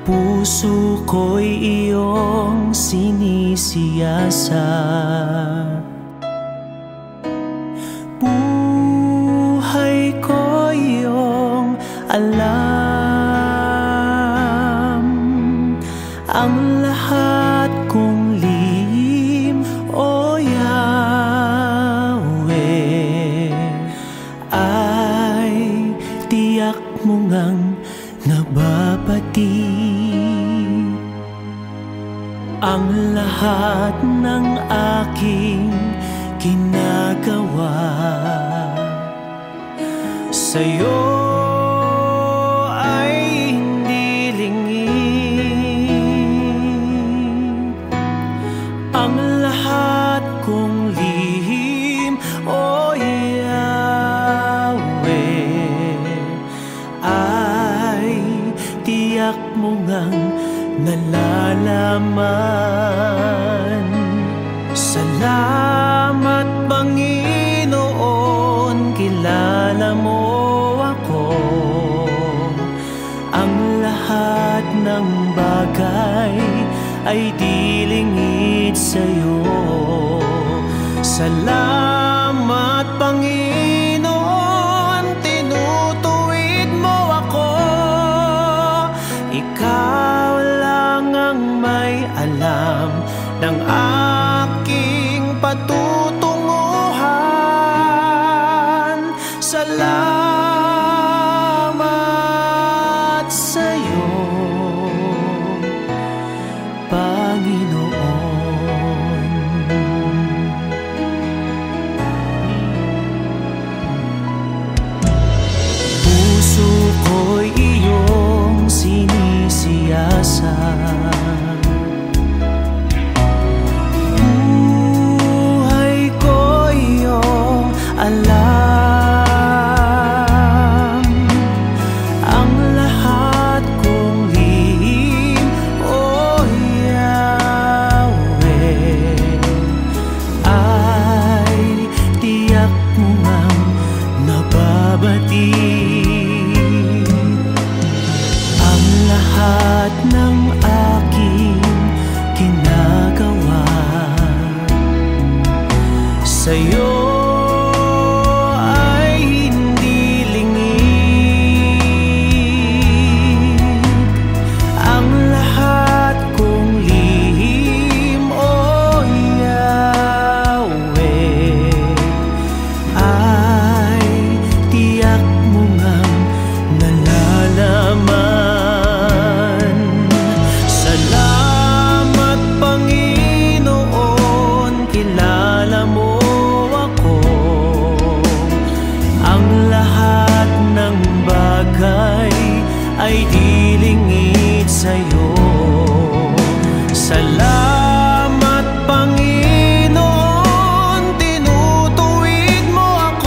Puso ko'y iyong sinisiyasat, buhay ko'y iyong alam. Ang lahat kong lihim, O Yahweh, ay tiyak mo ngang nababati. Ang lahat ng aking ginagawa sa'yo ay hindi lingid. Ang lahat kong lihim, O Yahweh, ay tiyak mo ngang nalalaman. Salamat Panginoon, kilala mo ako. Ang lahat ng bagay ay di lingid sa'yo. Salamat Panginoon, tinutuwid mo ako. Ikaw may alam ng aking patutunguhan. Salamat sa'yo, Panginoon. Puso ko'y iyong sinisiyasat, alam. Ang lahat kong lihim, O Yahweh, ay tiyak mo ngang nababati. Ang lahat ng aking ginagawa sa'yo ay di lingid sa'yo. Salamat Panginoon, tinutuwid mo ako.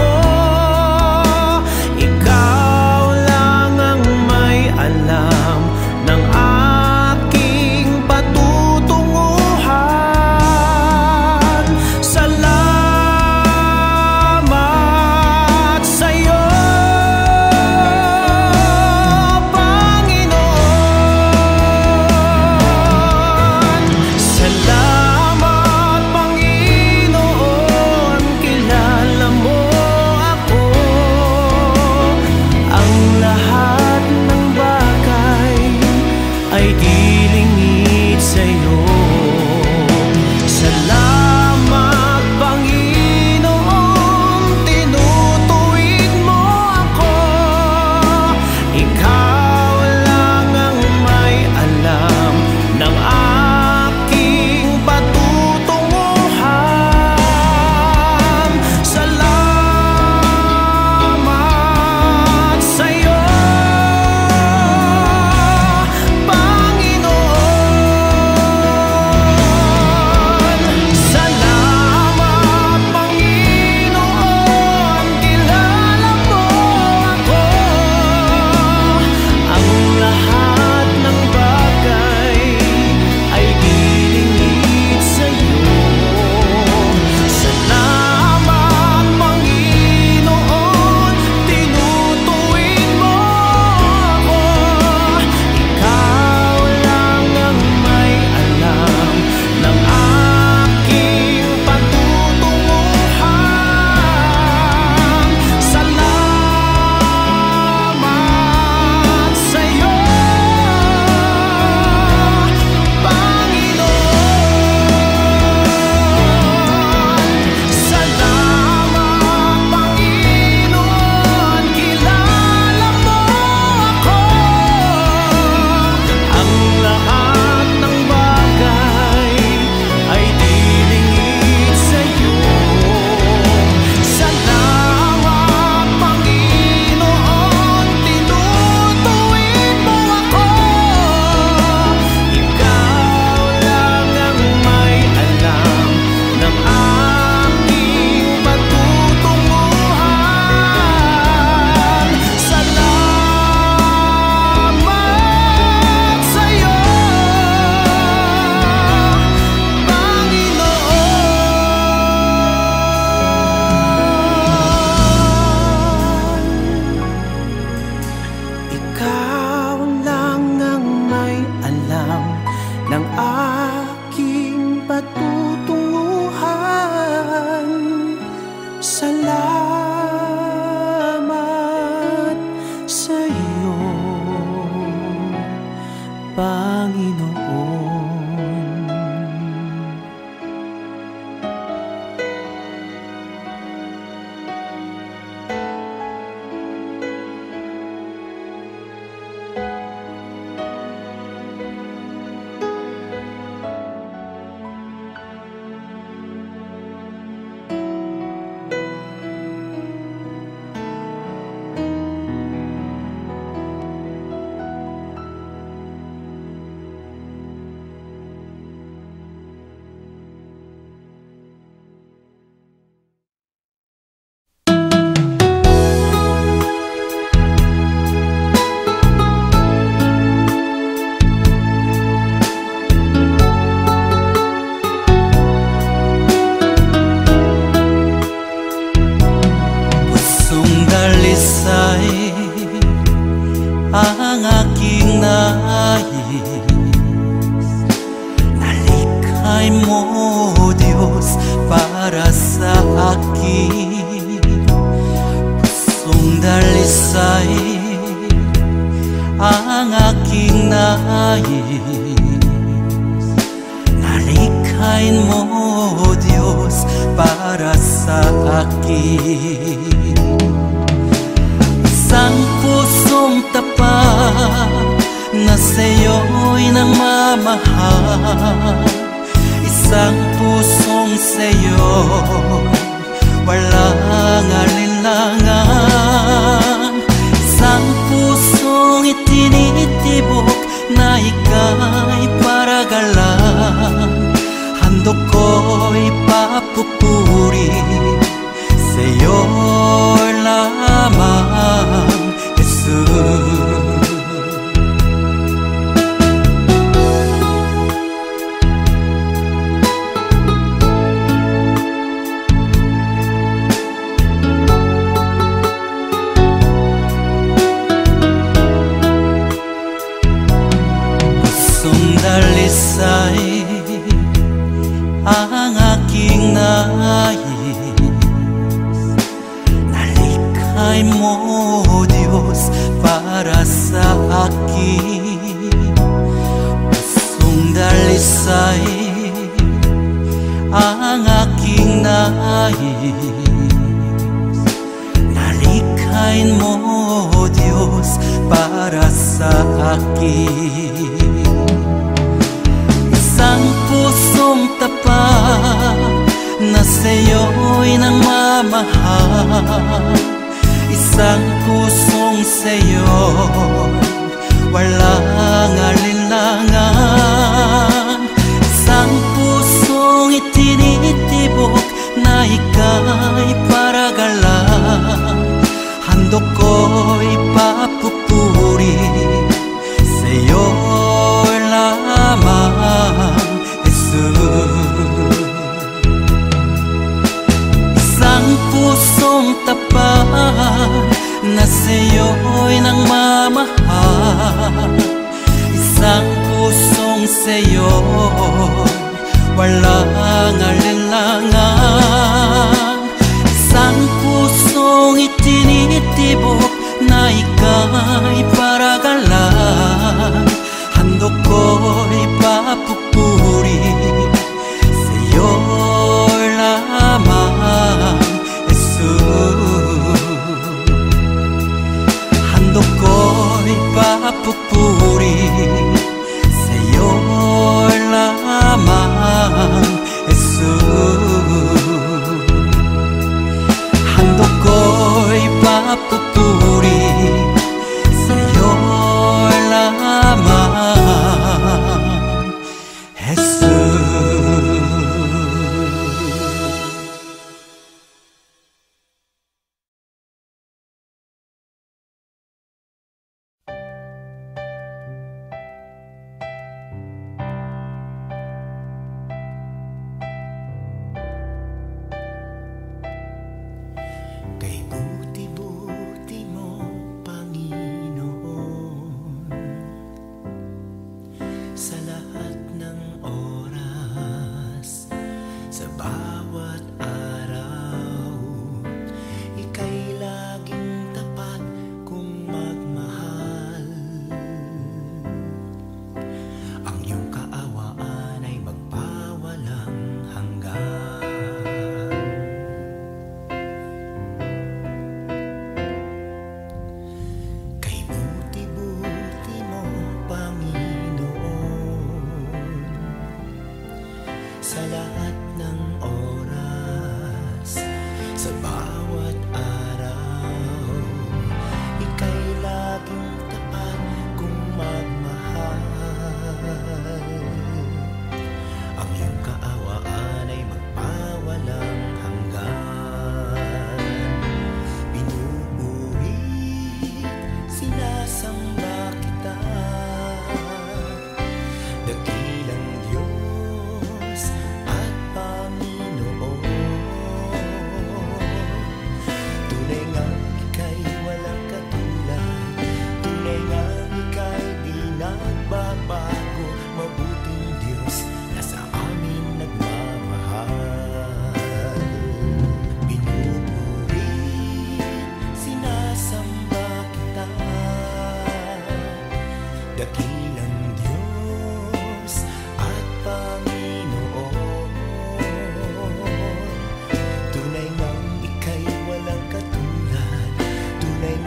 dalisay ang aking nais. Nalikhain mo, Diyos, para sa akin. Isang pusong tapat na sa'yo'y nangmamahal. Isang pusong sa'yo'y walang alinlangan. Isang pusong itinitibok na ika'y paragalan. Handog ko'y papupuri sa'yo lamang, Jesus. Dalisay ang aking nais. Nalikhain mo, Diyos, para sa akin. Pusong dalisay ang aking nais. Nalikhain mo, Diyos, para sa akin. Isang pusong tapat na sa'yo'y nangmamahal. Isang pusong sa'yo'y walang alinlangan. Isang pusong itinitibok na ika'y paragalan. Handog ko'y papupuri sa'yo lamang, Jesus. Isang pusong tapat na sa'yo'y nangmamahal. Isang pusong sa'yo'y walang alinlangan. Isang pusong itinitibok na ika'y paragalan. Handog ko'y papupuri sa'yo lamang, Jesus. Handog ko'y papupuri sa'yo lamang, Jesus. Handog ko'y papupuri sa'yo lamang, Jesus. Kay buti-buti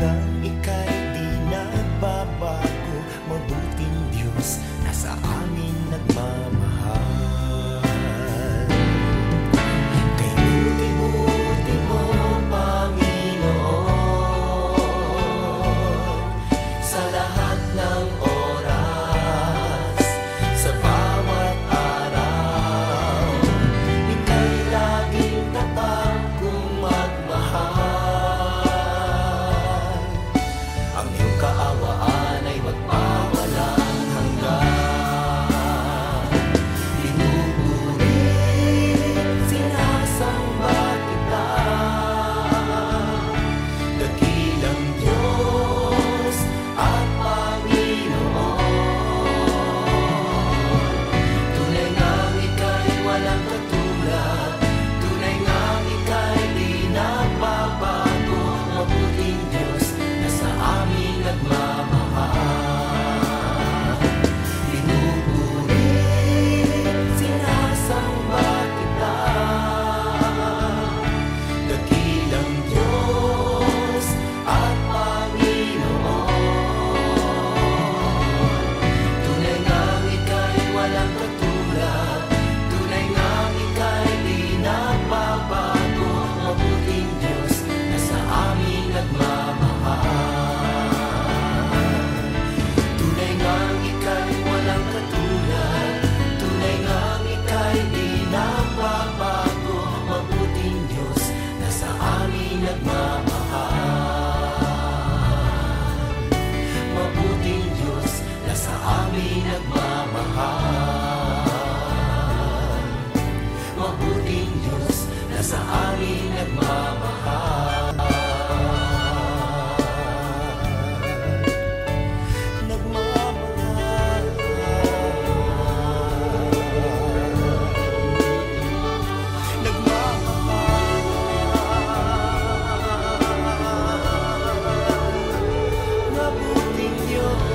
hanggang ika'y di nagbabago. Mabuting Diyos na sa amin nagmamahal. Kay buti-buti mo, Panginoon, sa lahat ng oras, sa bawat araw, ika'y laging tapat kong magmahal. Ang iyong kaawaan ay magpawalang hanggan. Pinupuri, sinasamba kita, dakilang Diyos at Panginoon. Tunay ngang ika'y walang katulad, tunay ngang ika'y di nagbabago. Mabuting Diyos na sa amin nagmamahal. Pinupuri, sinasamba kita, dakilang Diyos at Panginoon. Tunay ngang ika'y walang katulad, tunay ngang ika'y di nagbabago. Mabuting Diyos na sa amin nagmamahal. Tunay ngang ika'y walang katulad, tunay ngang ika'y di nagbabago. Mabuting Diyos na sa amin nagmamahal. Mabuting Diyos na sa amin nagmamahal. Mabuting Diyos na sa amin nagmamahal. Nagmamahal. Nagmamahal. Mabuting Diyos.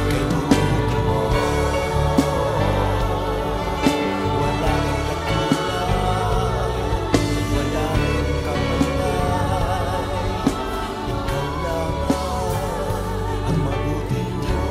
Kay buti mo, walang katulad, walang kapantay. Ikaw lang ang mabuting Diyos.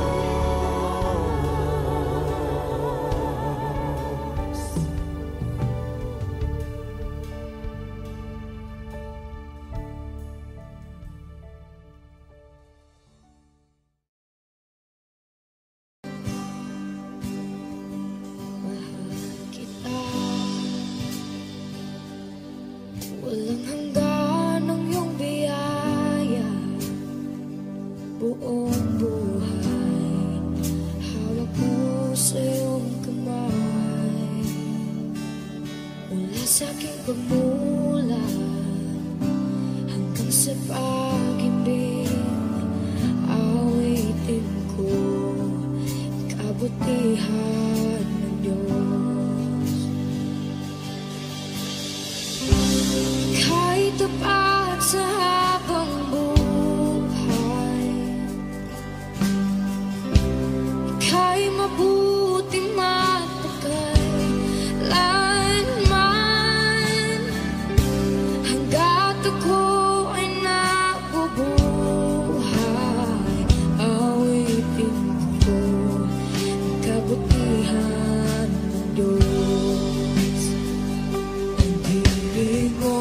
Mahal kita, walang hanggan ang iyong biyaya. Buong buhay, hawak mo sa iyong kamay. Mula sa aking pagmulat hanggang sa pag-ibig, awitin ko kabutihan ng Diyos. Ika'y tapat sa habang buhay, ika'y mabuting matagal lanman. Hanggat ako ay nabubuhay, awitin ko ang kabutihan ng Diyos. Ang ibig mo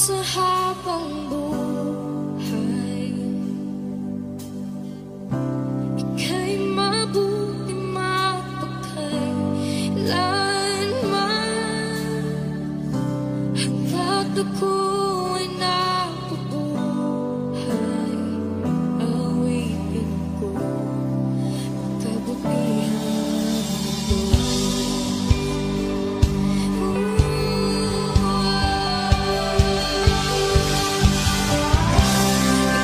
sa habang buhay, ika'y mabuti mapagkailanman. Hanggat ako'y nabubuhay, awitin ko ang kabutihan mo.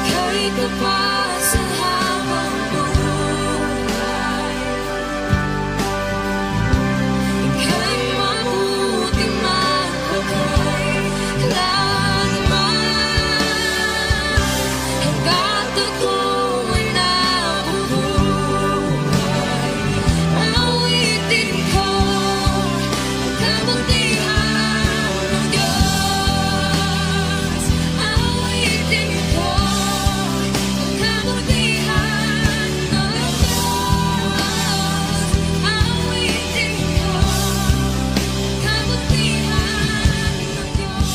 Ika'y tapat sa habang buhay, ika'y mabuti mapagkailanman. Hanggat ako'y nabubuhay, awitin ko ang kabutihan ng Diyos. Awitin ko ang kabutihan ng Diyos. Awitin ko ang kabutihan ng Diyos.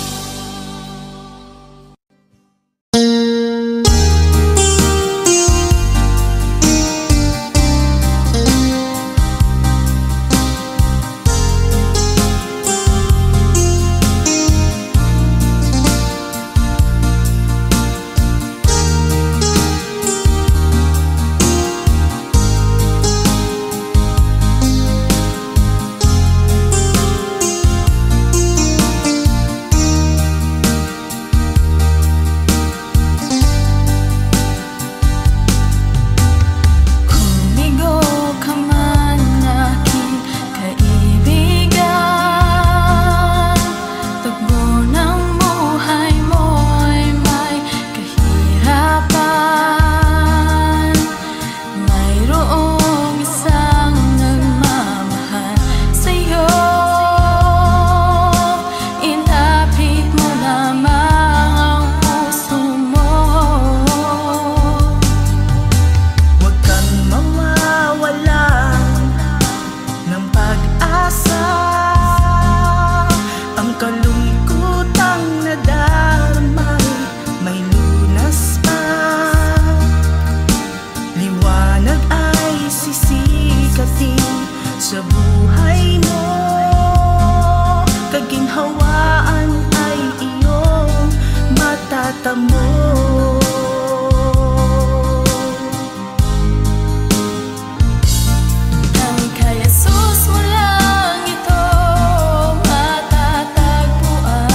Kumigo ka man, aking kaibigan, tugbo ng buhay mo'y may kahirapan. Mayroong isang nagmamahal sa'yo, ilapit mo lamang ang puso mo. Huwag kang mawawalan ng pag-asa. Ang kalungkutang nadarmay may lunas pa. Liwanag ay sisikatin sa buhay mo. Kaginhawaan ay iyong matatamo. Ang kay Jesus mo lang ito matatagpuan.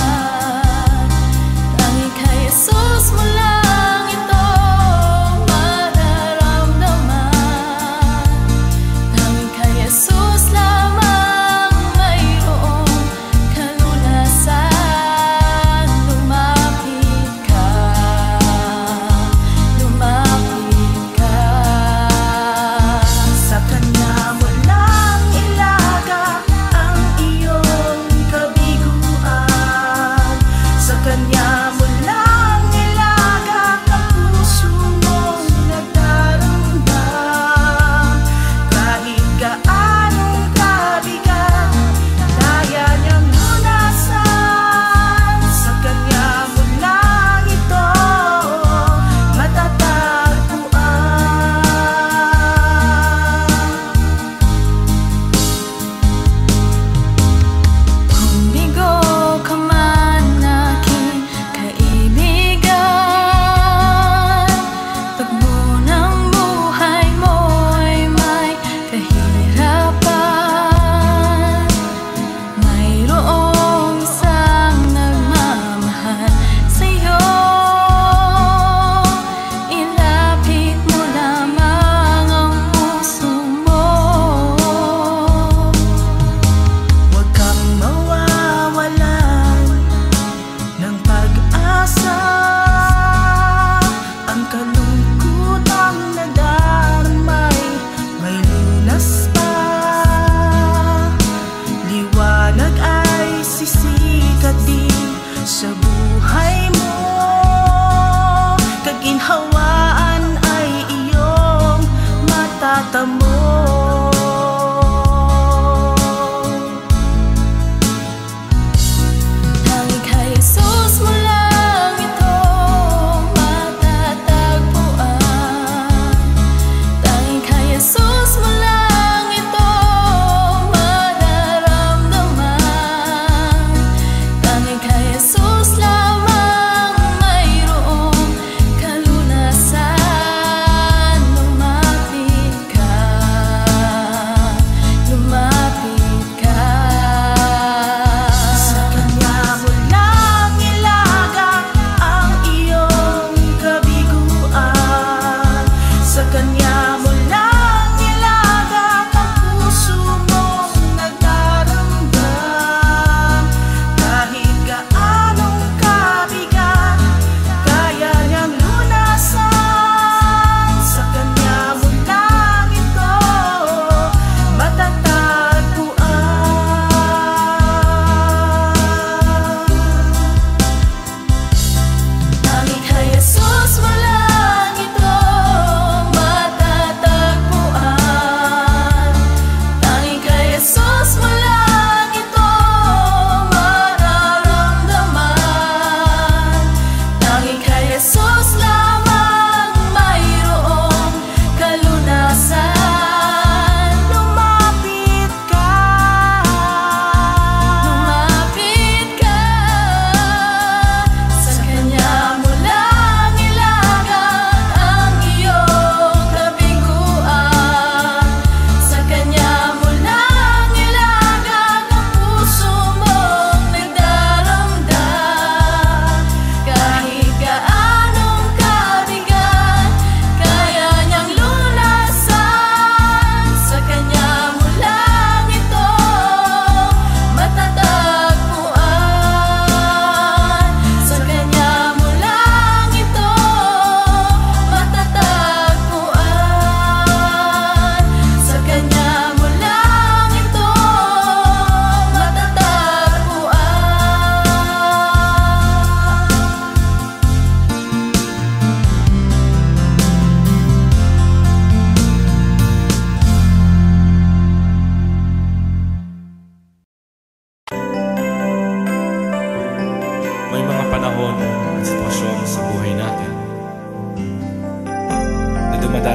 Ang kay Jesus mo lang ito mararamdaman. Ang kay Jesus lamang mayroong kalunasan. Lumapit ka.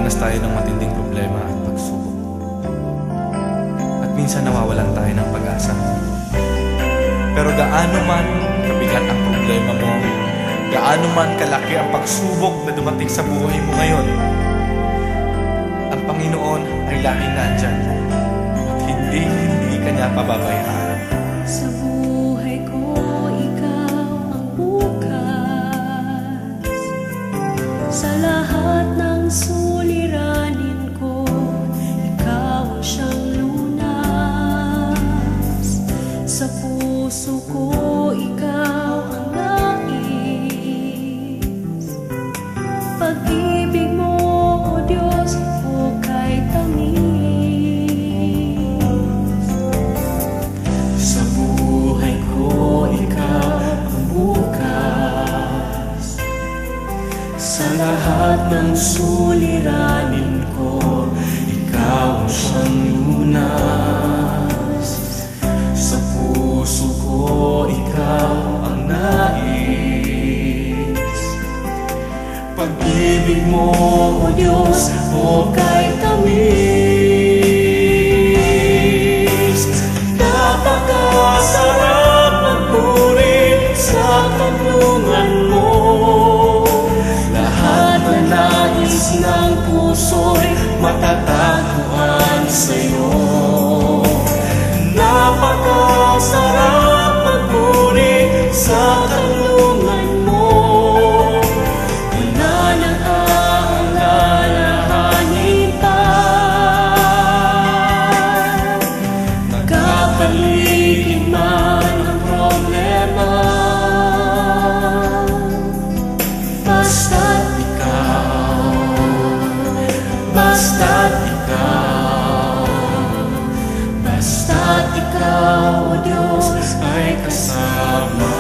Dumaranas tayo ng matinding problema at pagsubok. At minsan nawawalan tayo ng pag-asa. Pero gaano man kabigat ang problema mo, gaano man kalaki ang pagsubok na dumating sa buhay mo ngayon, ang Panginoon ay laging nandyan at hindi ka niya pababayaan. Sa buhay ko, ikaw ang bukas. Sa lahat ng suliranin ko, ikaw ang siyang lunas. Sa puso ko, ikaw ang nais. Pag-ibig mo, O Diyos, hukay tamis. Sa buhay ko, ikaw ang bukas. Sa lahat ng suliranin ko, ikaw ang siyang lunas. Sa puso ko, ikaw ang nais. Pag-ibig mo, O Diyos, hukay tamis. Napakasarap magpuri sa tanungan mo. Lahat na nais ng puso'y matatagpuan sa'yo. Napakasarap magpuri sa tanungan mo. Wala nang aalalahanin pa. Nagkapaligid man ang problema, basta't ikaw, basta't ikaw, basta't ikaw, O Diyos, ay kasama.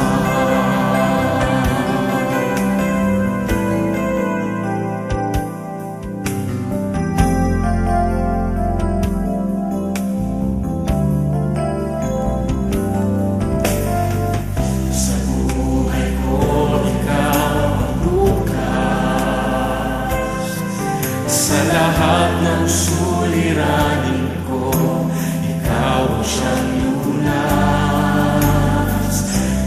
Sa buhay ko, ikaw ang bukas. Sa lahat ng suliranin ko, ikaw ang siyang lunas.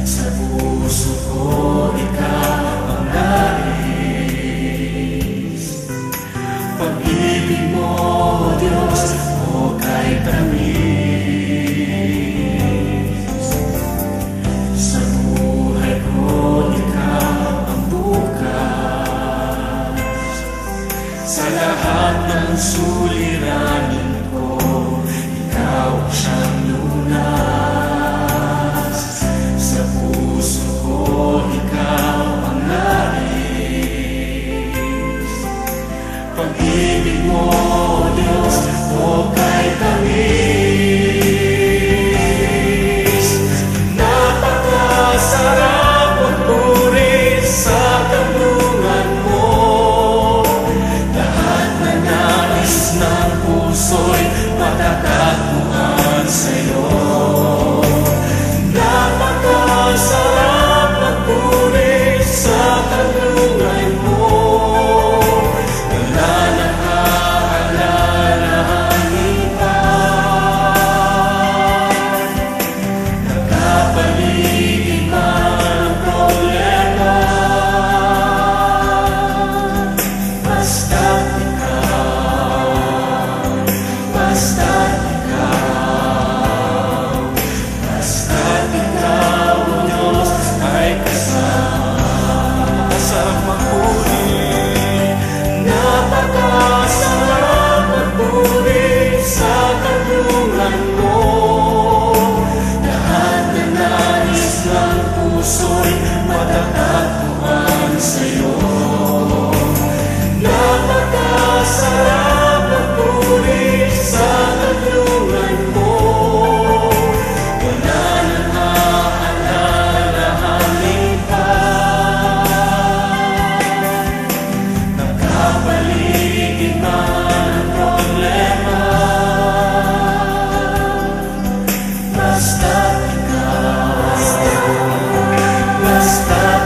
Sa puso ko, ikaw ang nais. Pag-ibig mo, O Diyos, hukay tamis. Sa buhay ko, ikaw ang bukas. Sa lahat ng suliranin ko, ikaw ang siyang lunas. Sa puso ko, ikaw ang nais. Pag-ibig mo, O Diyos, hukay tamis. Napakasarap magpuri sa tanungan mo. Lahat na nais ng puso'y matatagpuan sa'yo. Napakasarap magpuri sa tanungan mo. Wala nang aalalahanin pa. Nagkapaligid man ang problema, basta't ikaw, basta't ikaw, basta't ikaw, O Diyos, ay kasama. Sarap magpuri, napakasarap magpuri sa tanungan mo. Lahat na nais ng puso'y matatagpuan sa'yo. Napakasarap magpuri sa tanungan mo. Wala nang aalalahanin pa. Nagkapaligid man ang problema, basta't ikaw, basta't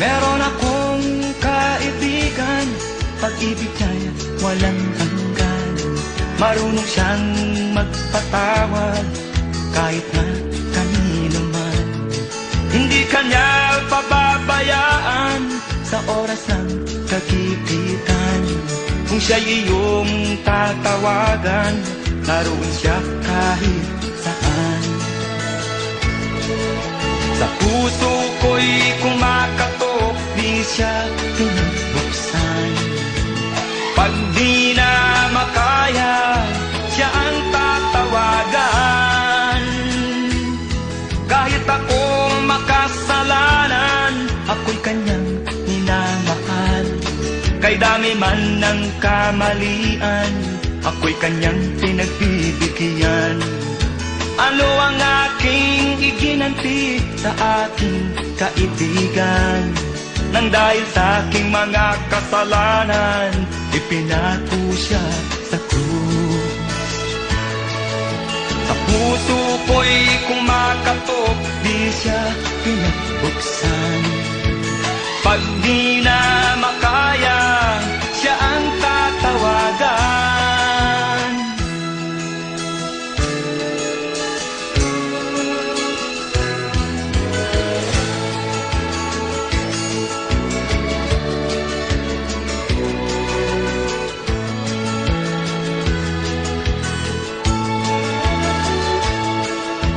Meron akong kaibigan, pag-ibig niya'y walang hanggan. Marunong siyang magpatawad kahit na kanino man. Hindi kanya pababayaan sa oras ng kagipitan. Kung siya'y iyong tatawagan, naroon siya kahit saan. Sa puso ko'y kumakatok, di siya pinubuksan. Pag di na makaya, siya ang tatawagan. Kahit akong makasalanan, ako'y kanyang minamahal. Kay dami man ng kamalian, ako'y kanyang pinagbibigyan. Ano ang aking iginanti sa aking kaibigan? Nang dahil sa aking mga kasalanan, ipinako siya sa krus. Sa puso ko'y kumakatok, di siya pinagbuksan. Pag di na makaya, siya ang tatawagan.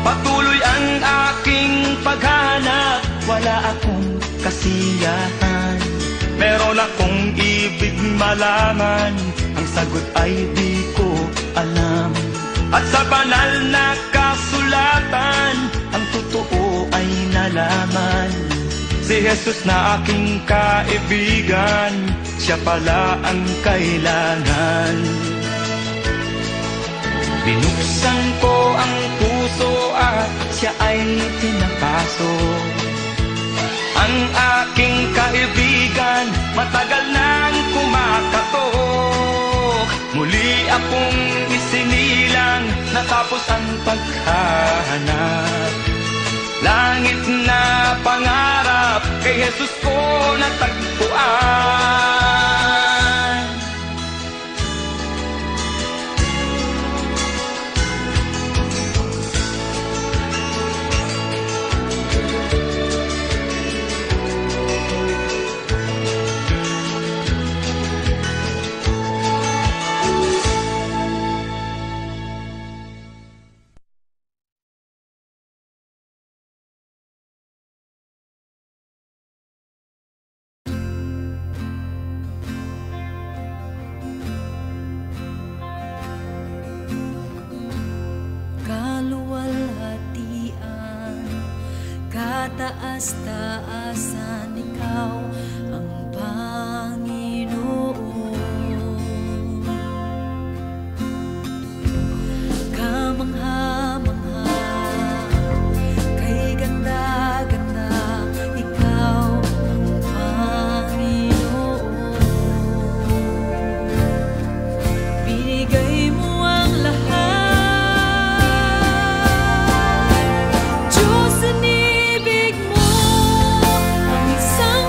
Patuloy ang aking paghanap, wala akong kasiyahan. Meron akong ibig malaman, ang sagot ay di ko alam. At sa banal na kasulatan, ang totoo ay nalaman. Si Jesus na aking kaibigan, siya pala ang kailangan. Binuksan ko ang puso at siya ay pinapasok. Ang aking kaibigan, matagal nang kumakatok. Muli akong isinilang, natapos ang paghahanap. Langit na pangarap, kay Jesus ko natagpuan. Kataas-taasan, ikaw ang Panginoon. Kamangha-mangha, kay ganda-ganda, ikaw ang Panginoon. Binigay mo ang lahat, Diyos, ang ibig mo, ang isang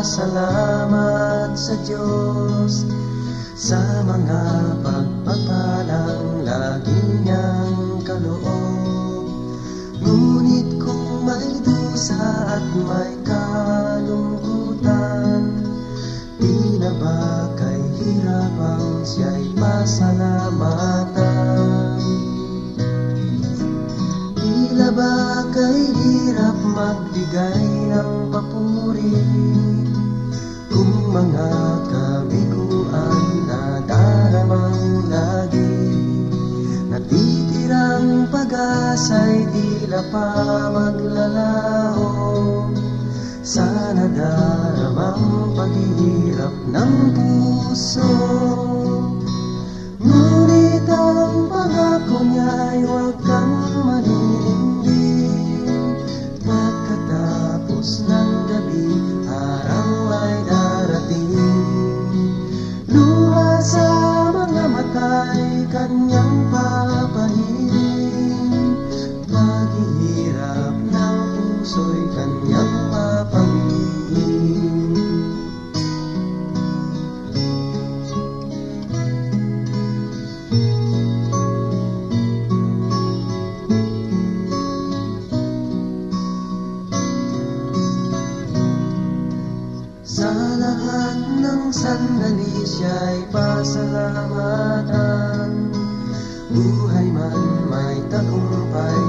nagpapasalamat sa Diyos sa mga pagpapalang lagi niyang kaloob. Ngunit kung may dusa at may kalungkutan, di na ba kay hirapang siya'y pasalamatan? Tila ba kay hirap magbigay ng papuri kung mga kabiguan na daramang lagi? Natitirang pag-asa'y tila pa maglalaho sa nadaramang paghihirap ng puso. Ngunit ang pangako niya'y huwag kang maninindig. Pagkatapos ng gabi, araw ay darating. Luha sa mga mata'y kanyang papahiling. Paghihirap ng puso'y kanyang papangin. Sa lahat ng sandali siya'y pasalamatan. Buhay man may tagumpay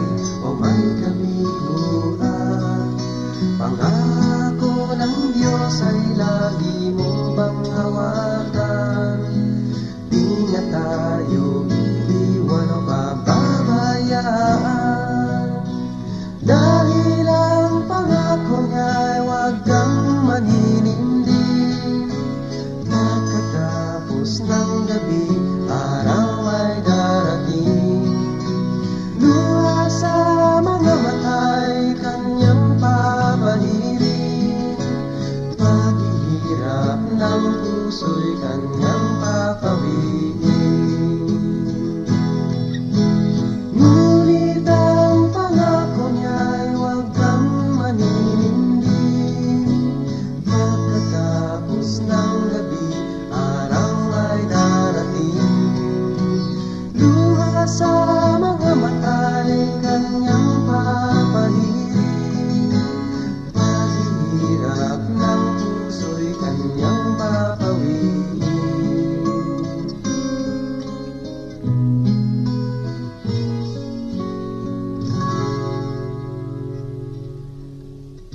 o may kabiguan, pangako ng Diyos ay lagi mong bang hawakan. Di niya tayo iiwan o pababayaan, dahil ang pangako niya'y huwag kang maninindig. Pagkatapos ng gabi, araw ay darating. Luha sa mga mata'y kanyang papahiling. Paghihirap ng puso'y kanyang papawiin. Ngunit ang pangako niya'y huwag kang maninindig. Pagkatapos ng gabi, araw ay darating. Luha sa mga mata'y kanyang papahiling. Paghihirap ng puso'y kanyang papawiin.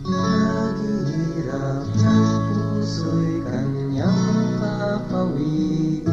Paghihirap ng puso'y kanyang papawiin.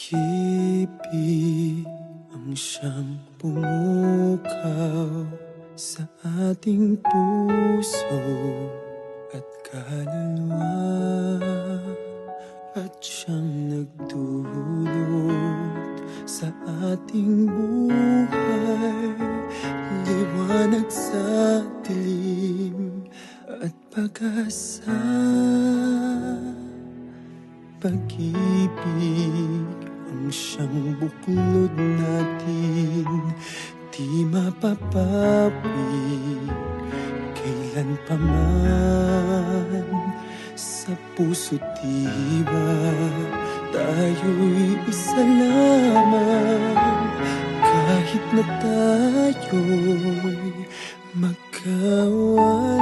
Pag-ibig ang siyang pumukaw sa ating puso at kaluluwa, at siyang nagdulot sa ating buhay, liwanag sa dilim at pag-asa. Pag-ibig ang siyang buklod natin, di mapapawi kailan pa man. Sa puso't diwa tayo'y isa lamang, kahit na tayo'y magkawalay.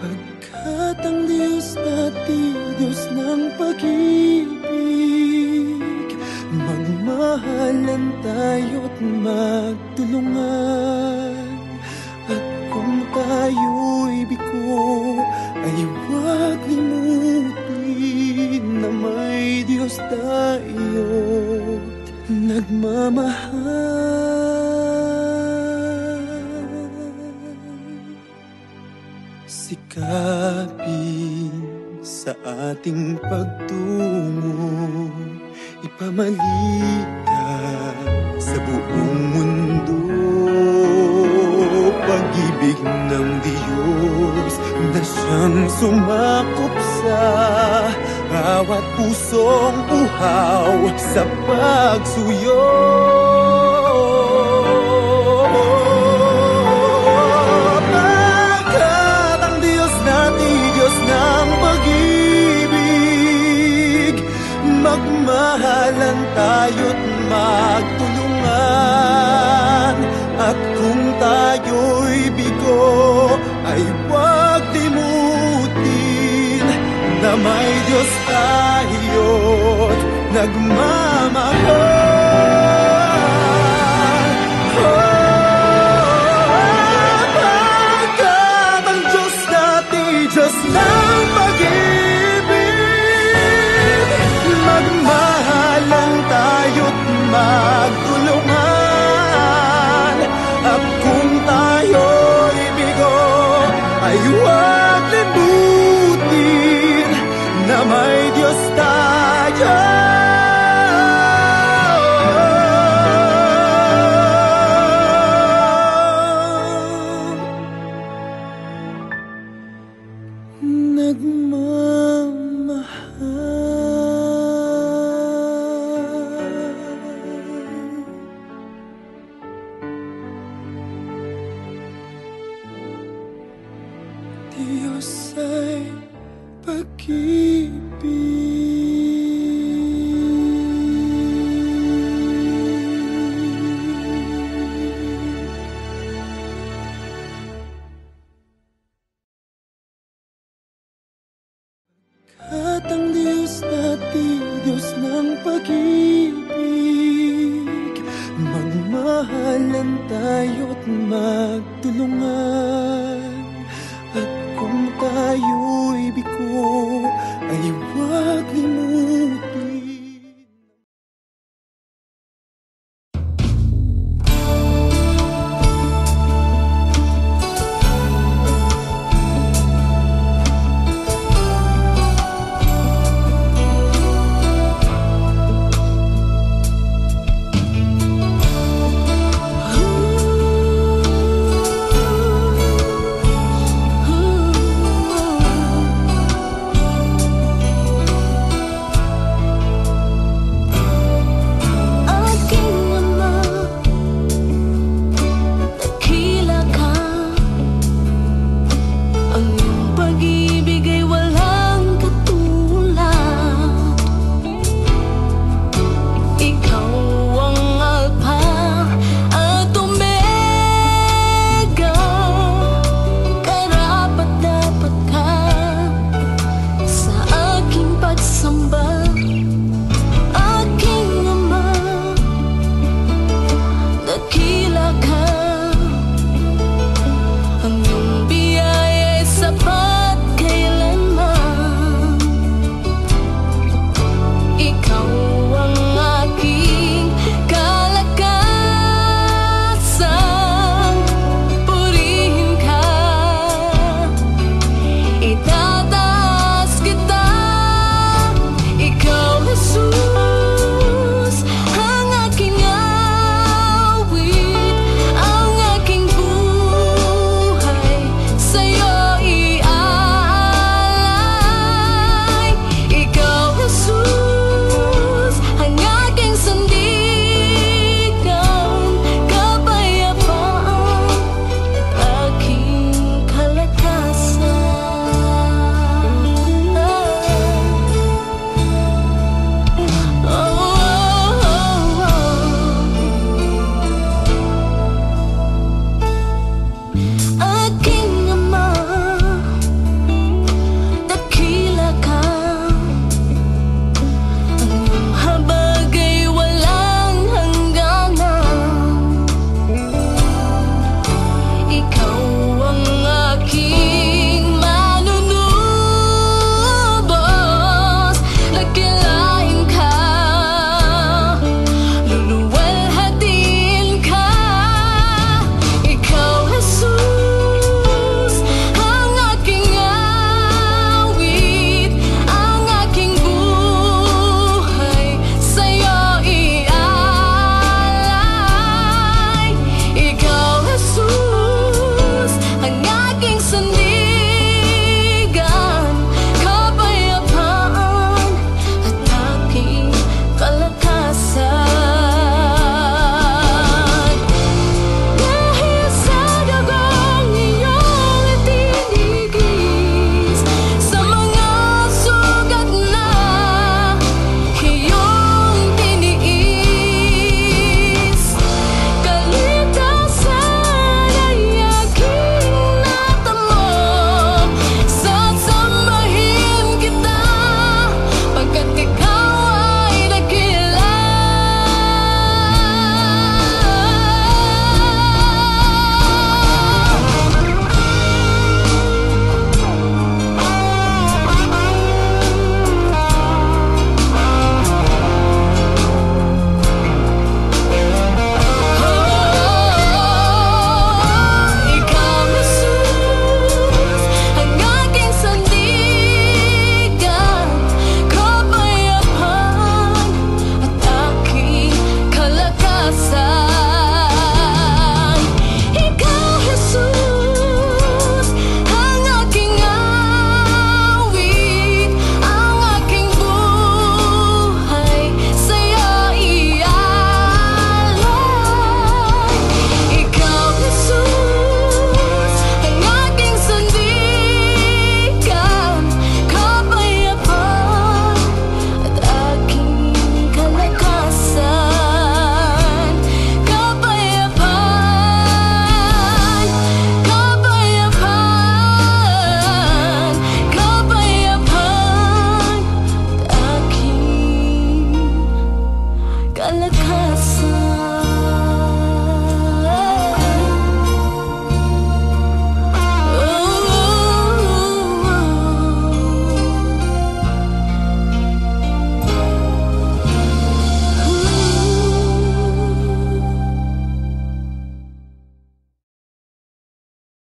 Pagkat ang Diyos natin, Diyos ng pag-ibig, magmahalan tayo't magtulungan. At kung tayo'y biko bigo ay huwag limutin na may Diyos tayo't nagmamahal. Sikapin sa ating pagtungo, ipamalitan sa buong mundo pag-ibig ng Diyos na siyang sumakop sa bawat pusong uhaw sa pagsuyo. Pagkat ang Diyos natin, Diyos ng pag-ibig, magmahalan tayo't magtulungan. At kung tayo'y bigo, ay huwag limutin na may Diyos tayo't nagmamahal. Pagkat ang Diyos natin, Diyos ng pag-ibig, magmahalan tayo't magtulungan. At kung tayo'y bigo, ay huwag limutin na may Diyos tayo. Diyos ay at ang Diyos natin, Diyos ng pag-ibig, magmahalan tayo't magtulungan. At kung tayo'y